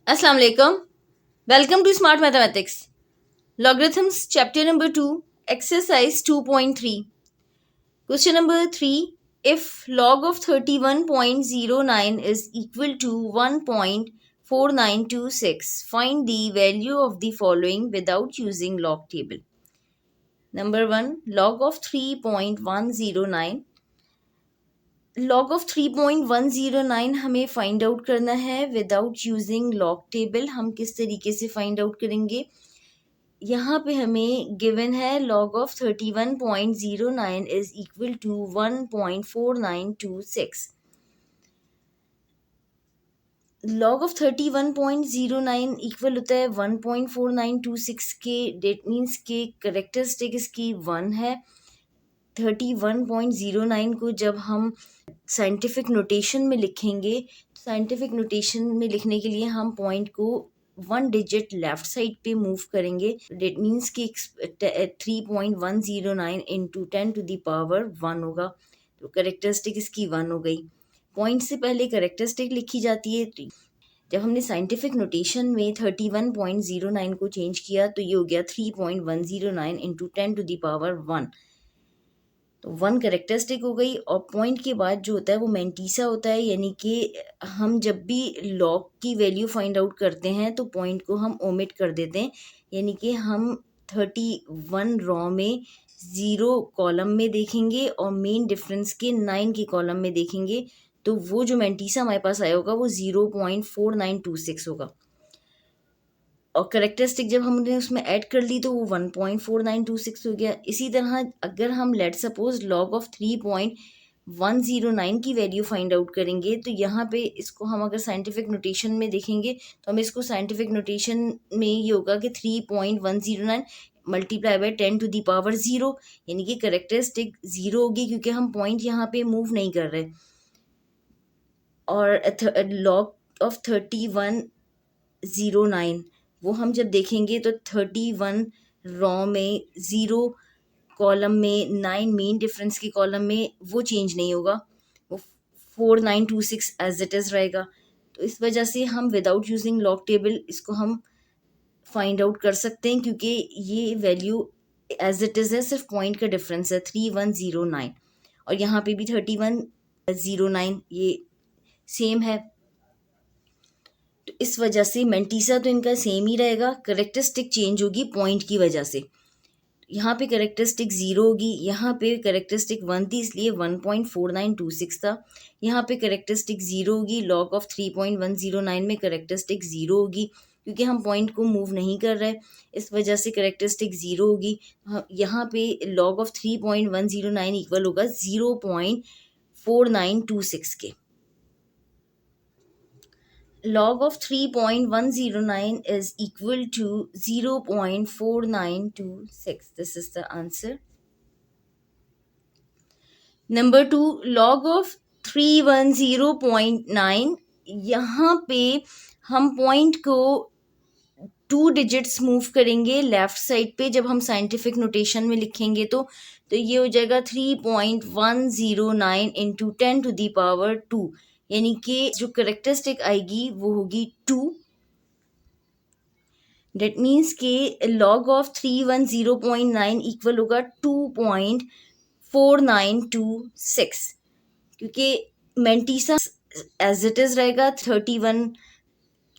Assalamu alaikum. Welcome to Smart Mathematics. Logarithms chapter number 2, exercise 2.3. Question number 3. If log of 31.09 is equal to 1.4926, find the value of the following without using log table. Number 1. Log of 3.109. Log of 3.109 हमें find out करना है without using log table. हम किस तरीके से find out करेंगे? यहाँ पे हमें गिवन है log of 31.09 is equal to 1.4926. Log of 31.09 equal होता है 1.4926 के. डेट मीन्स के करेक्टरिस्टिक इसकी 1 है. 31.09 को जब हम साइंटिफिक नोटेशन में लिखेंगे, साइंटिफिक नोटेशन में लिखने के लिए हम पॉइंट को 1 डिजिट लेफ्ट साइड पे मूव करेंगे. डेट मीन्स कि 3.109 इंटू 10 टू द पावर 1 होगा. तो करेक्टरिस्टिक इसकी 1 हो गई. पॉइंट से पहले करेक्टरिस्टिक लिखी जाती है. जब हमने साइंटिफिक नोटेशन में 31.09 को चेंज किया तो ये हो गया 3.109 इंटू 10 टू द पावर 1. तो 1 करेक्टरिस्टिक हो गई. और पॉइंट के बाद जो होता है वो मैंटीसा होता है, यानी कि हम जब भी लॉग की वैल्यू फाइंड आउट करते हैं तो पॉइंट को हम ओमिट कर देते हैं. यानी कि हम 31 रॉ में 0 कॉलम में देखेंगे और मेन डिफरेंस के 9 के कॉलम में देखेंगे. तो वो जो मैंटीसा हमारे पास आया होगा वो 0.4926 होगा. और करेक्टरिस्टिक जब हमने उसमें ऐड कर ली तो वो 1.4926 हो गया. इसी तरह अगर हम लेट सपोज लॉग ऑफ 3.109 की वैल्यू फाइंड आउट करेंगे तो यहाँ पे इसको हम अगर साइंटिफिक नोटेशन में देखेंगे तो हमें इसको साइंटिफिक नोटेशन में ये होगा कि 3.109 multiply by 10 to the power 0, यानी कि करेक्टरिस्टिक 0 होगी क्योंकि हम पॉइंट यहाँ पे मूव नहीं कर रहे. और लॉग ऑफ 3109 वो हम जब देखेंगे तो 31 रॉ में 0 कॉलम में 9 मेन डिफरेंस के कॉलम में वो चेंज नहीं होगा. वो 4926 एज इट इज़ रहेगा. तो इस वजह से हम विदाउट यूजिंग लॉग टेबल इसको हम फाइंड आउट कर सकते हैं क्योंकि ये वैल्यू एज इट इज़ है, सिर्फ पॉइंट का डिफरेंस है 3109. और यहाँ पे भी 3109 ये सेम है. तो इस वजह से मैंटीसा तो इनका सेम ही रहेगा. करेक्टरिस्टिक चेंज होगी पॉइंट की वजह से. यहाँ पे करेक्टरिस्टिक 0 होगी, यहाँ पे करेक्टरिस्टिक 1 थी इसलिए 1.4926 था. यहाँ पे करेक्टरिस्टिक 0 होगी. लॉग ऑफ 3.109 में करेक्टरिस्टिक 0 होगी क्योंकि हम पॉइंट को मूव नहीं कर रहे, इस वजह से करेक्टरिस्टिक 0 होगी. यहाँ पे लॉग ऑफ 3.109 इक्वल होगा 0.4926 के. Log of 3.109 is equal to 0.4926. This is the answer. Number 2, log of 310.9. यहाँ पे हम पॉइंट को 2 डिजिट्स मूव करेंगे लेफ्ट साइड पे. जब हम साइंटिफिक नोटेशन में लिखेंगे तो ये हो जाएगा 3.109 इंटू 10 टू दी पावर 2, यानी कि जो करेक्टरिस्टिक आएगी वो होगी 2. डेट मीन्स के लॉग ऑफ 310.9 इक्वल होगा 2.4926 क्योंकि मैंटीसा एज इट इज़ रहेगा 31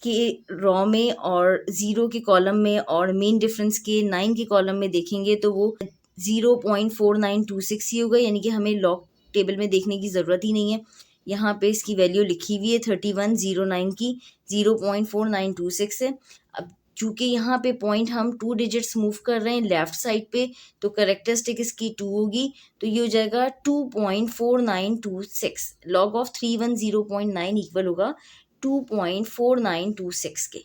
के रॉ में और 0 के कॉलम में और मेन डिफरेंस के 9 के कॉलम में देखेंगे तो वो 0.4926 ही होगा. यानी कि हमें लॉग टेबल में देखने की ज़रूरत ही नहीं है. यहाँ पे इसकी वैल्यू लिखी हुई है 3109 की 0.4926 है. अब चूँकि यहाँ पे पॉइंट हम 2 डिजिट्स मूव कर रहे हैं लेफ्ट साइड पे तो करेक्टरिस्टिक इसकी 2 होगी. तो ये हो जाएगा 2.4926. लॉग ऑफ 310.9 इक्वल होगा 2.4926 के.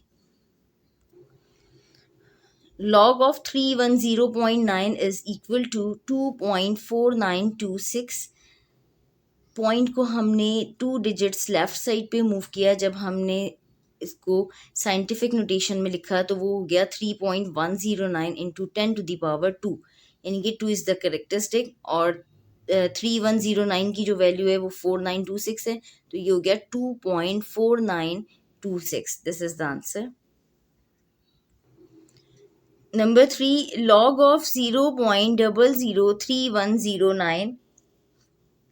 Log of 310.9 is equal to 2.4926. Point को हमने 2 डिजिट्स लेफ्ट साइड पे मूव किया. जब हमने इसको साइंटिफिक नोटेशन में लिखा तो वो हो गया 3.109 इंटू 10 टू दी पावर 2, यानी कि 2 इज़ द करेक्टरिस्टिक. और 3109 की जो वैल्यू है वो 4926 है. तो ये हो गया 2.4926 4926. This is the answer. Number 3, log of 0.003109.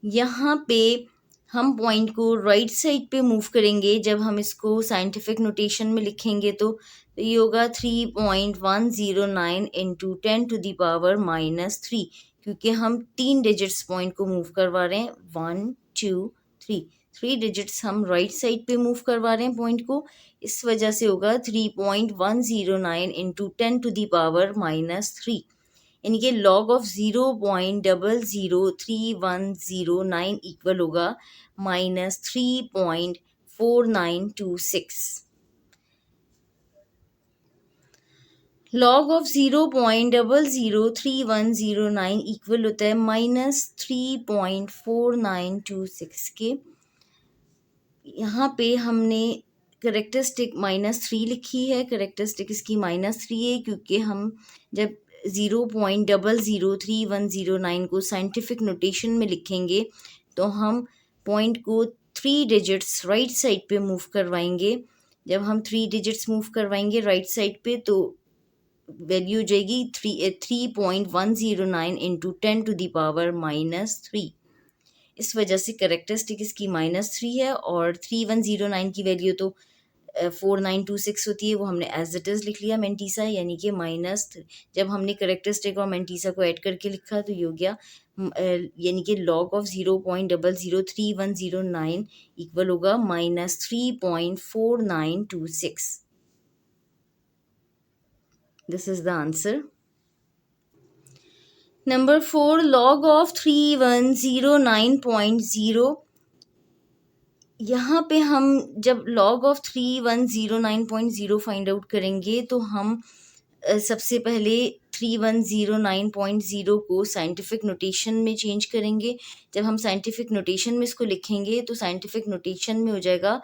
यहाँ पे हम पॉइंट को राइट साइड पे मूव करेंगे। जब हम इसको साइंटिफिक नोटेशन में लिखेंगे तो ये होगा 3.109 इंटू 10⁻³ क्योंकि हम 3 डिजिट्स पॉइंट को मूव करवा रहे हैं, 1 2 3, 3 डिजिट्स हम राइट साइड पे मूव करवा रहे हैं पॉइंट को, इस वजह से होगा 3.109 इंटू 10⁻³ यानी कि log ऑफ 0.003109 इक्वल होगा -3.4926। log ऑफ 0.003109 इक्वल होता है -3.4926 के। यहाँ पे हमने करेक्टरिस्टिक -3 लिखी है। करेक्टरिस्टिक इसकी -3 है क्योंकि हम जब 0.003109 को साइंटिफिक नोटेशन में लिखेंगे तो हम पॉइंट को 3 डिजिट्स राइट साइड पे मूव करवाएंगे। जब हम 3 डिजिट्स मूव करवाएंगे राइट साइड पे तो वैल्यू हो जाएगी 3.109 इंटू 10⁻³ इस वजह से करेक्टरिस्टिक इसकी -3 है और 3109 की वैल्यू तो 4926 होती है, वो हमने एज इट इज़ लिख लिया मेंटीसा, यानी कि जब हमने करेक्टरिस्टिक और मेंटीसा को ऐड करके लिखा तो ये हो गया यानी कि log ऑफ 0.003109 इक्वल होगा -3.4926। This is the answer. Number 4, log of 3109.0। यहाँ पे हम जब log ऑफ 3109.0 फाइंड आउट करेंगे तो हम सबसे पहले 3109.0 को साइंटिफिक नोटेशन में चेंज करेंगे। जब हम साइंटिफिक नोटेशन में इसको लिखेंगे तो साइंटिफिक नोटेशन में हो जाएगा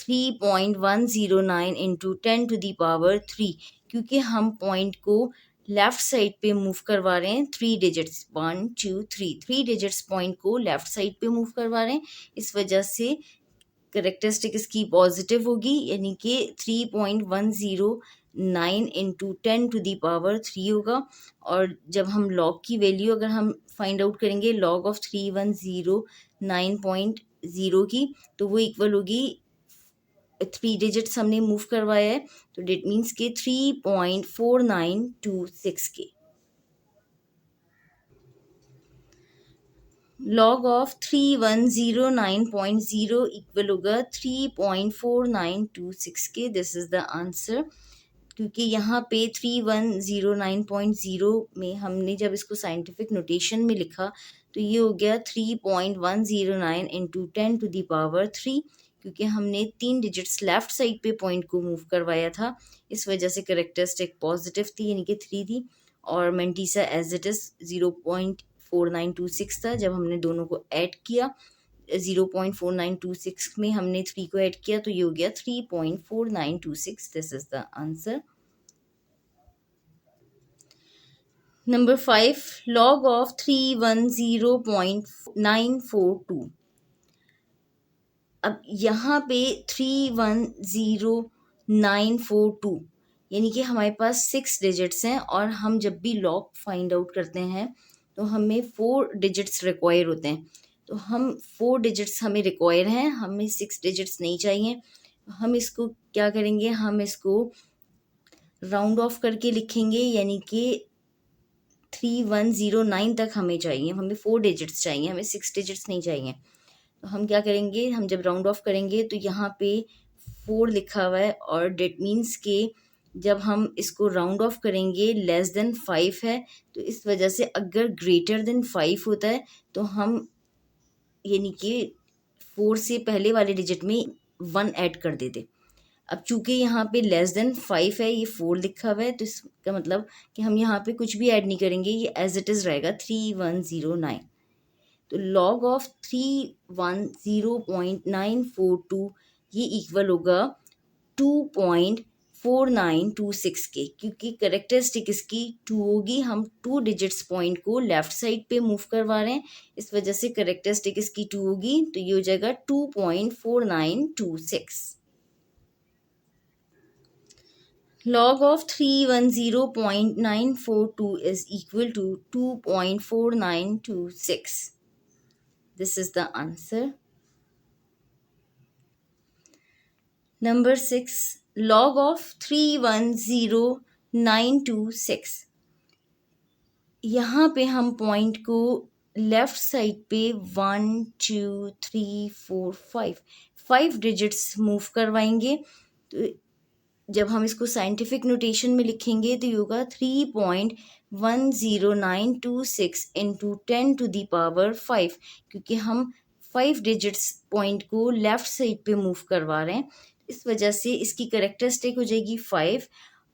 3.109 इंटू 10⁻³ क्योंकि हम पॉइंट को लेफ्ट साइड पे मूव करवा रहे हैं 3 डिजिट्स 1 2 3 डिजिट्स पॉइंट को लेफ्ट साइड पे मूव करवा रहे हैं, इस वजह से करेक्टरिस्टिक इसकी पॉजिटिव होगी यानी कि 3.109 इंटू 10⁻³ होगा। और जब हम log की वैल्यू अगर हम फाइंड आउट करेंगे log ऑफ 3109.0 की तो वो इक्वल होगी 3 डिजिट्स हमने मूव करवाया है तो डेट मीन्स के 3.4926 के। log ऑफ 3109.0 इक्वल होगा 3.4926 के। This is the answer. क्योंकि यहाँ पे 3109.0 में हमने जब इसको साइंटिफिक नोटेशन में लिखा तो ये हो गया 3.109 इंटू 10⁻³ क्योंकि हमने 3 डिजिट्स लेफ्ट साइड पे पॉइंट को मूव करवाया था, इस वजह से करेक्टरिस्टिक पॉजिटिव थी यानी कि 3 थी और मेंटीसा एज इट इज़ 0.4926 था। जब हमने दोनों को ऐड किया 0.4926 में हमने 3 को ऐड किया तो ये हो गया 3.4926। This is the answer. Number 5, log of 310.942। अब यहाँ पे 310.942 यानी कि हमारे पास 6 डिजिट्स हैं और हम जब भी log फाइंड आउट करते हैं तो हमें 4 डिजिट्स रिक्वायर होते हैं। तो हम 4 डिजिट्स हमें रिक्वायर हैं, हमें 6 डिजिट्स नहीं चाहिए। हम इसको क्या करेंगे, हम इसको राउंड ऑफ करके लिखेंगे यानी कि 3109 तक हमें चाहिए, हमें 4 डिजिट्स चाहिए, हमें 6 डिजिट्स नहीं चाहिए। तो हम क्या करेंगे, हम जब राउंड ऑफ करेंगे तो यहाँ पे 4 लिखा हुआ है और डेट मीन्स के जब हम इसको राउंड ऑफ करेंगे लेस देन 5 है, तो इस वजह से अगर ग्रेटर देन 5 होता है तो हम यानी कि 4 से पहले वाले डिजिट में 1 ऐड कर देते। अब चूंकि यहाँ पे लेस देन 5 है, ये 4 लिखा हुआ है, तो इसका मतलब कि हम यहाँ पे कुछ भी ऐड नहीं करेंगे, ये एज इट इज़ रहेगा 3109। तो log ऑफ 310.942 ये इक्वल होगा 2.4926 के, क्योंकि करेक्टरिस्टिक इसकी 2 होगी। हम 2 डिजिट्स पॉइंट को लेफ्ट साइड पे मूव करवा रहे हैं, इस वजह से करेक्टरिस्टिक इसकी 2 होगी, तो ये हो जाएगा 2.4926। log of 310.942 is equal to 2.4926. This is the answer. Number 6, log of 310.926. यहाँ पे हम पॉइंट को लेफ्ट साइड पे 1 2 3 4 5 डिजिट्स मूव करवाएंगे। तो जब हम इसको साइंटिफिक नोटेशन में लिखेंगे तो ये होगा 3.10926 इंटू 10⁵, क्योंकि हम 5 डिजिट्स पॉइंट को लेफ्ट साइड पे मूव करवा रहे हैं। इस वजह से इसकी करेक्टरिस्टिक हो जाएगी 5।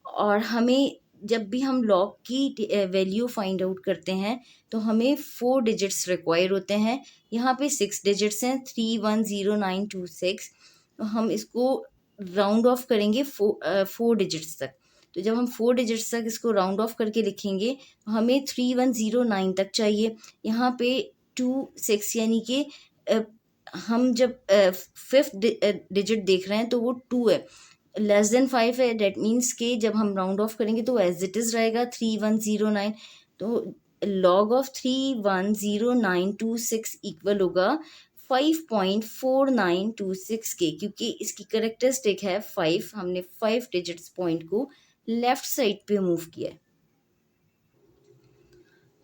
और हमें जब भी हम लॉग की वैल्यू फाइंड आउट करते हैं तो हमें 4 डिजिट्स रिक्वायर होते हैं। यहाँ पे 6 डिजिट्स हैं, 310.926। तो हम इसको राउंड ऑफ करेंगे 4 डिजिट्स तक। तो जब हम 4 डिजिट्स तक इसको राउंड ऑफ करके लिखेंगे तो हमें 3109 तक चाहिए। यहाँ पे 2 6 यानी कि हम जब 5th डिजिट देख रहे हैं तो वो 2 है, लेस देन 5 है। डेट मीन्स के जब हम राउंड ऑफ करेंगे तो एज इट इज़ रहेगा 3109। तो लॉग ऑफ 310.926 इक्वल होगा 5.4926 के, क्योंकि इसकी करेक्टरिस्टिक है 5। हमने 5 डिजिट्स पॉइंट को लेफ्ट साइड पे मूव किया है।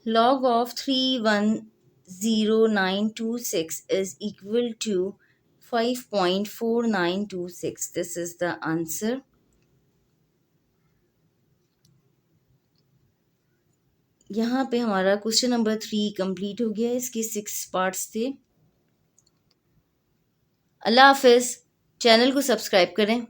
log of 310.926 is equal to 5.4926. This is the answer. यहाँ पे हमारा क्वेश्चन नंबर 3 कंप्लीट हो गया। इसके 6 पार्ट्स थे। अल्लाह हाफिज़। चैनल को सब्सक्राइब करें।